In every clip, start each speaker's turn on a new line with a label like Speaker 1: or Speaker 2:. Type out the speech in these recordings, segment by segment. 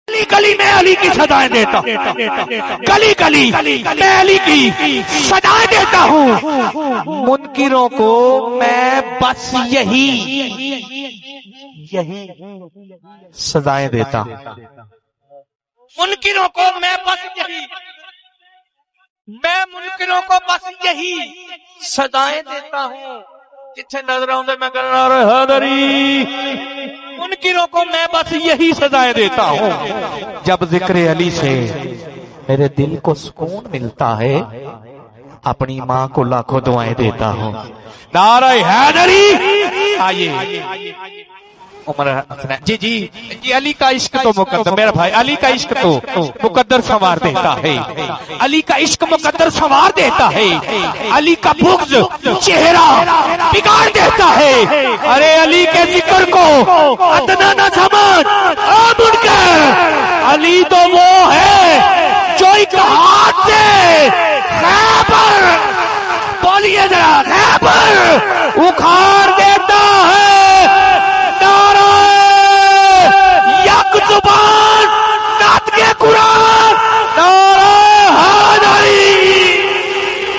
Speaker 1: गली गली मैं अली की सदाएं देता हूँ, गली गली मैं अली की सदाएं देता हूँ। मुनकिरों को मैं बस यही सदाएं देता हूँ। मुनकिरों को मैं बस यही, मैं मुनकिरों को बस यही सदाएं देता हूँ। जिथे नजर आउंदे मैं करना हैदरी, मुनकिरों को मैं बस यही सजाएं देता हूँ। जब जिक्र अली से मेरे दिल को सुकून मिलता है, अपनी माँ को लाखों दुआएं देता हूँ। नारा हैदरी। आइए उमर हसन जी जी जी, अली का इश्क तो मुकद्दर, मेरा भाई अली का इश्क तो मुकद्दर संवार देता है, अली का इश्क मुकद्दर संवार देता है, अली का बुग़्ज़ चेहरा बिगाड़ देता है। अरे अली के जिक्र को अदना न समझ, अली तो वो है जो एक हाथ से खैबर, बोलिए जरा, खैबर उखाड़ देता है। जुबान नात के कुरान,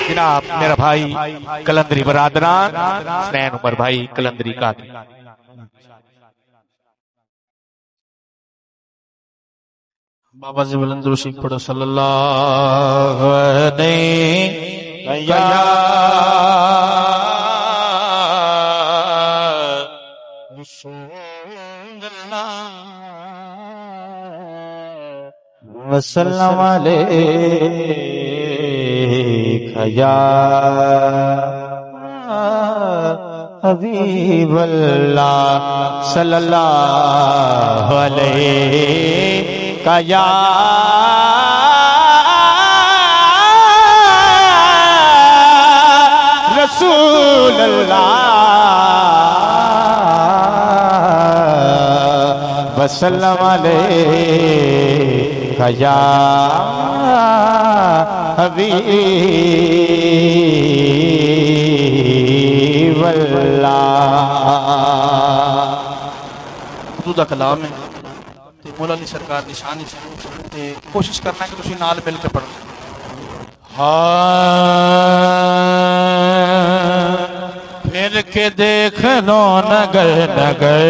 Speaker 1: जनाब मेरा भाई कलंदरी बरादरान, हुसैन उमर भाई कलंदरी का बाबा जी बुलंदरुशी पढ़ो सल्लल्लाहु अलैहि वसल्लम अलैका या हबीबल्लाह सल्लल्लाहु अलैका या रसूलल्लाह वसल्लम अलैका या हबीबल्लाह। उर्दू दा कलाम है ते मौला अली सरकार निशानी ते कोशिश करना कि तुसी नाल मिल के पढ़ो। फिर के देख लो नगर नगर,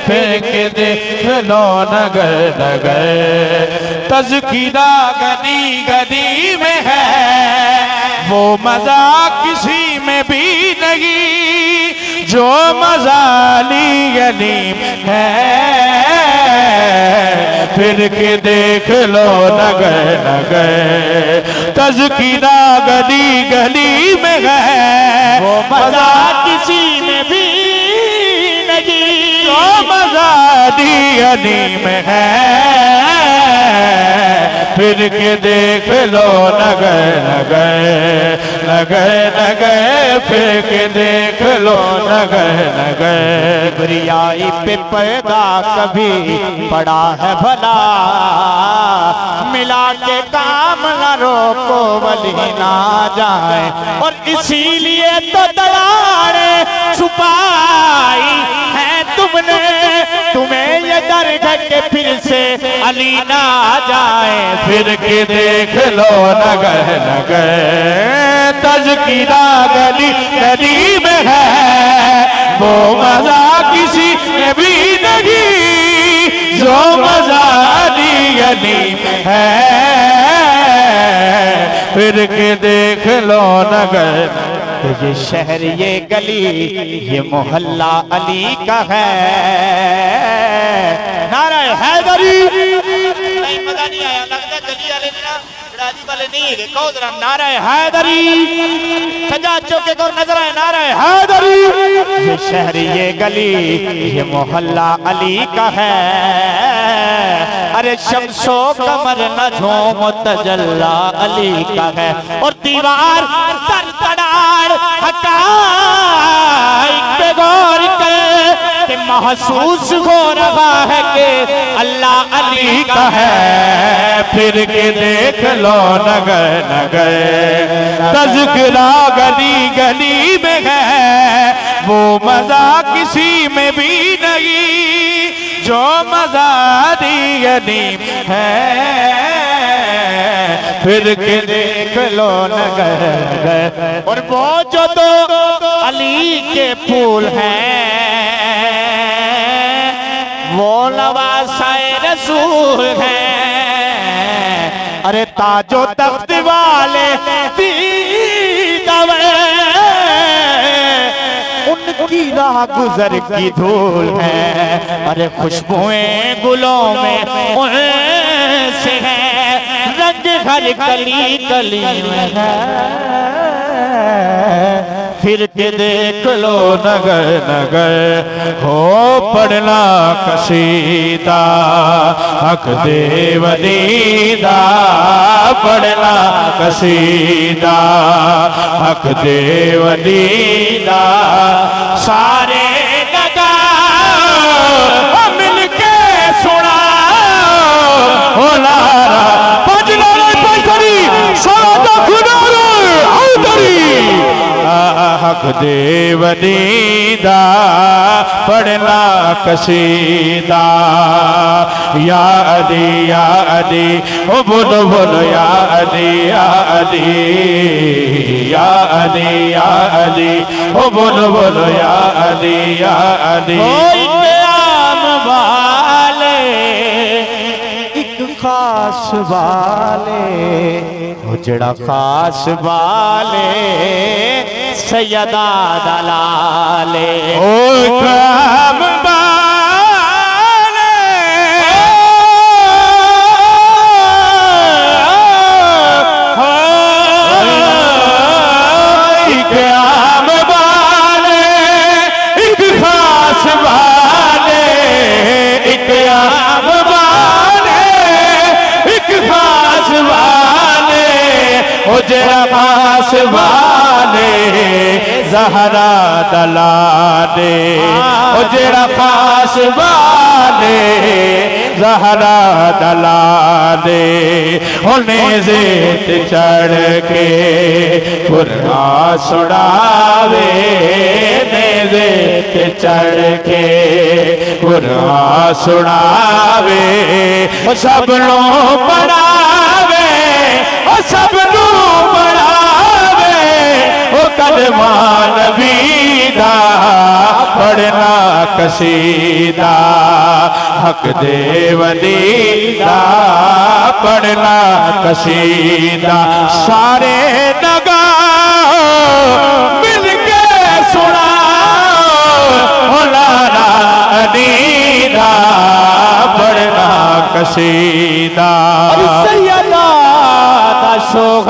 Speaker 1: फिर के देख लो नगर नगर, तज़किरा गली गली में है, वो मजा किसी में भी नहीं जो मजा अली गली में है। फिर के देख लो नगर नगर, तज़किरा गली गली में है, वो मजा किसी में भी नहीं जो मजा अली गली में है। फिर के देख लो नगर नगर नगर नगर, फिर के देख लो नगर नगर। किबरियाई पे पैदा कभी पड़ा है भला, मिला के काम न रोको वली ना जाए, और इसीलिए तो दरारे छुपाई है तुमने, तुम्हें ये डर है कि फिर से अली ना जाए। फिर के देख लो नगर नगर, तज़किरा गली गली में है, वो मजा किसी में भी नहीं जो मजा अली गली में है। फिर के देख लो नगर, ये शहर ये गली ये मोहल्ला अली का है। नारा हैदरी। नहीं मजा नहीं आया, लगता गली वाले राजी वाले नहीं है। कहो जरा नारा हैदरी, सजा चौके को नजर आए, नारा हैदरी। ये शहर ये गली ये मोहल्ला अली का है। अरे शम्सो कमर न झूम तजल्ला अली का है, और दीवार तर तड़ाड़ हकाइक पे गौर कर कि महसूस हो रहा है कि अल्लाह अली का है। फिर के देख लो नगर नगर, तज़किरा गली गली में है, वो मजा किसी में भी नहीं
Speaker 2: जो मज़ारी अदीम है, फिर के देख लो नगर। और वो जो दो अली के फूल हैं, वो नवासाए रसूल हैं। अरे ताजो तख्त वाले दीदावे, उनकी राह गुजर की धूल है। अरे खुशबुएं गुलों में उनसे है, रंग हर कली कली में है। फिर के देख लो नगर नगर, हो पढ़ना कसीदा हक देव दीदा, पढ़ना कसीदा हक देव दीदा। सारे लगा मिलके सुना हो नारा, पंजनारा पंजरी सादा खुदारो हक देव दीदा, पढ़ना कसीदा। या अदी ओ बोलो बोलो या अदी या अदी या अदी या अदी ओ बोलो बोलो या अदी या अदी। आम वाले एक खास वाले, जड़ा खास वाले सैयदा दलाले। ओ काम वाले काम वाले, एक खास वाले, एक आम वाले, एक खास वाले। ओ जरा खास वाले ज़हरा दलाले, ओ जरा खास वाले ज़हरा दलाले। उन्हें ज़ेत चढ़ के कुरान सुनावे, ज़ेत चढ़ के कुरान सुनावे। सब लोग पढ़ावे, सब लोग पढ़ावे, ओ कलमा नबी दा, पढ़ना कसीदा हक देव दीदा, पढ़ना कसीदा। सारे नगा मिलके सुना लाला अदीदा, पढ़ना कसीदा। सैयदा दा शोख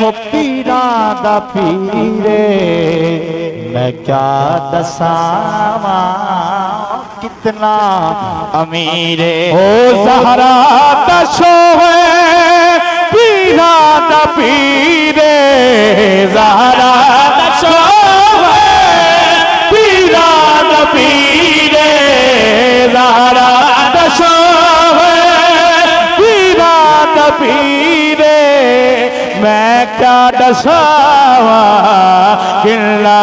Speaker 2: वो पीरा दा पीरे, मैं क्या दसावा कितना अमीरे। ओ ज़हरा दा शोख पीरा दा पीरे, ज़हरा दा शोख पीरा दा पीरे, ज़हरा दा शोख पीरा दा पीरे। मैं क्या दसावा किला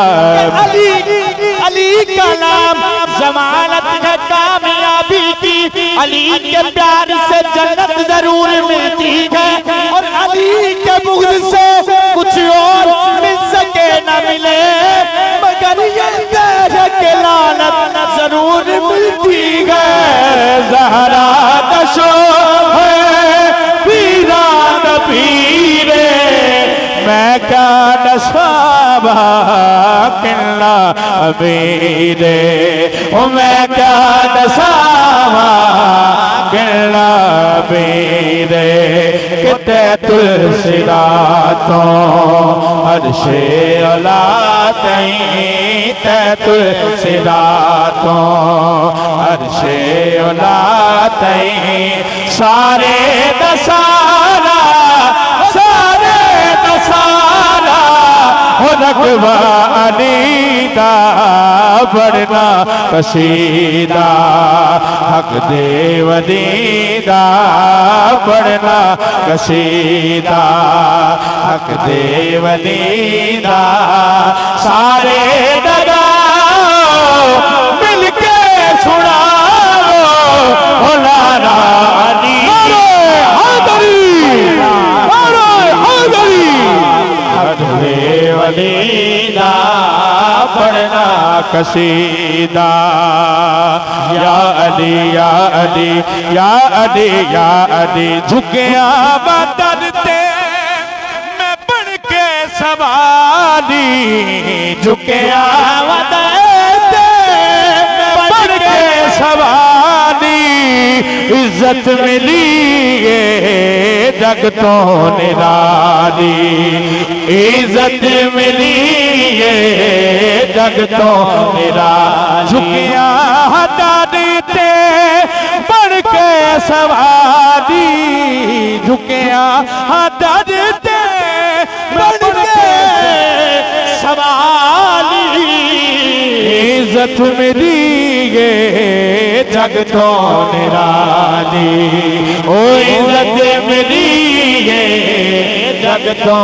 Speaker 2: अली, अली का नाम जमानत है कामयाबी की। अली के प्यार से जन्नत जरूर मिलती है, और अली के बुग़्ज़ से कुछ और मिल सके न मिले, मगर ये कह के लानत जरूर मिलती है। ज़हरा का शोख है पीरा दा पीरे, मैं क्या नसाबा किला अमीरे। ओ मैं क्या नसाबा किला अमीरे। किते तुलसी रातों अर्शे औलातई, ते तुलसी रातों अर्शे औलातई। सारे दसारा सारे दसारा हो रकबा अनीदा, पढ़ना कसीदा हक देव दीदा, पढ़ना कसीदा हक देव दीदा। सारे दगा मिलके सुना कसीदा। या अली या अली या अली या अली, झुकिया बदन ते मैं बन के सवाली, झुकिया बदन ते मैं बन के सवाली, इज्जत मिली है जग तो निराली, इज्जत मिली है जग तो निराली। झुकिया दादी ते बढ़ के सवारी, झुकिया दादी ते बढ़ के सवारी, इज्जत मिली है जग तो निराली, ओ इज्जत मिली है जग तो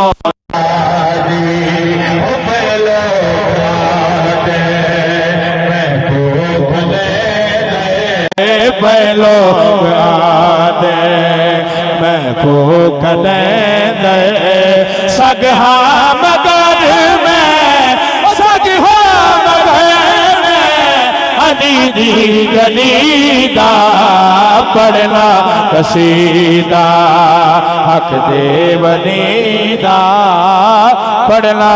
Speaker 2: पहलो आदे मैं को कले दे सगहा मगर मैं सगहा मगर मैं अली दी गली दा पढ़ना कसीदा, हक दे वली दा पढ़ना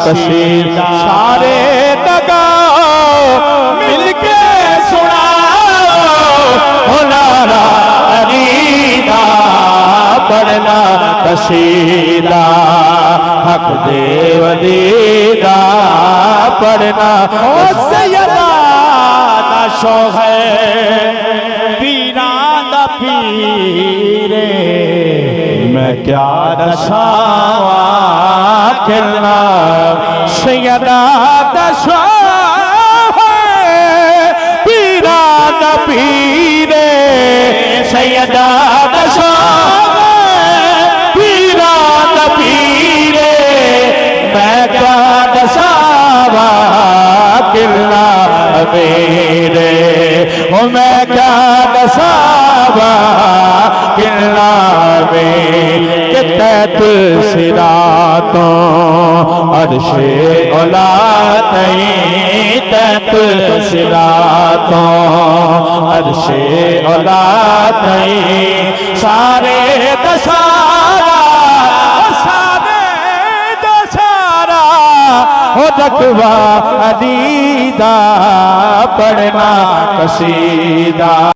Speaker 2: कसीदा। सारे लगाओ मिलके सुना नारा अलीदा पढ़ना कसीदा, हक देव दीदा पढ़ना। ओ सैयदा दा शौक़ है पीरां दा पीरे, मैं क्या दसावा किरना। सैयदा दा शौक़ है पीरां दा पीरे, सैयदा दा शौक़ पीरा दा पीरे, मैं क्या दसावा किरना मेरे, ओ मैं क्या दसावा किरना मेरे। तैत सिरातों अर्शे औलाद तैत सिरातों अर्शे औलाद सारे दसारा हो रखवा अदीदा पढ़ना कसीदा।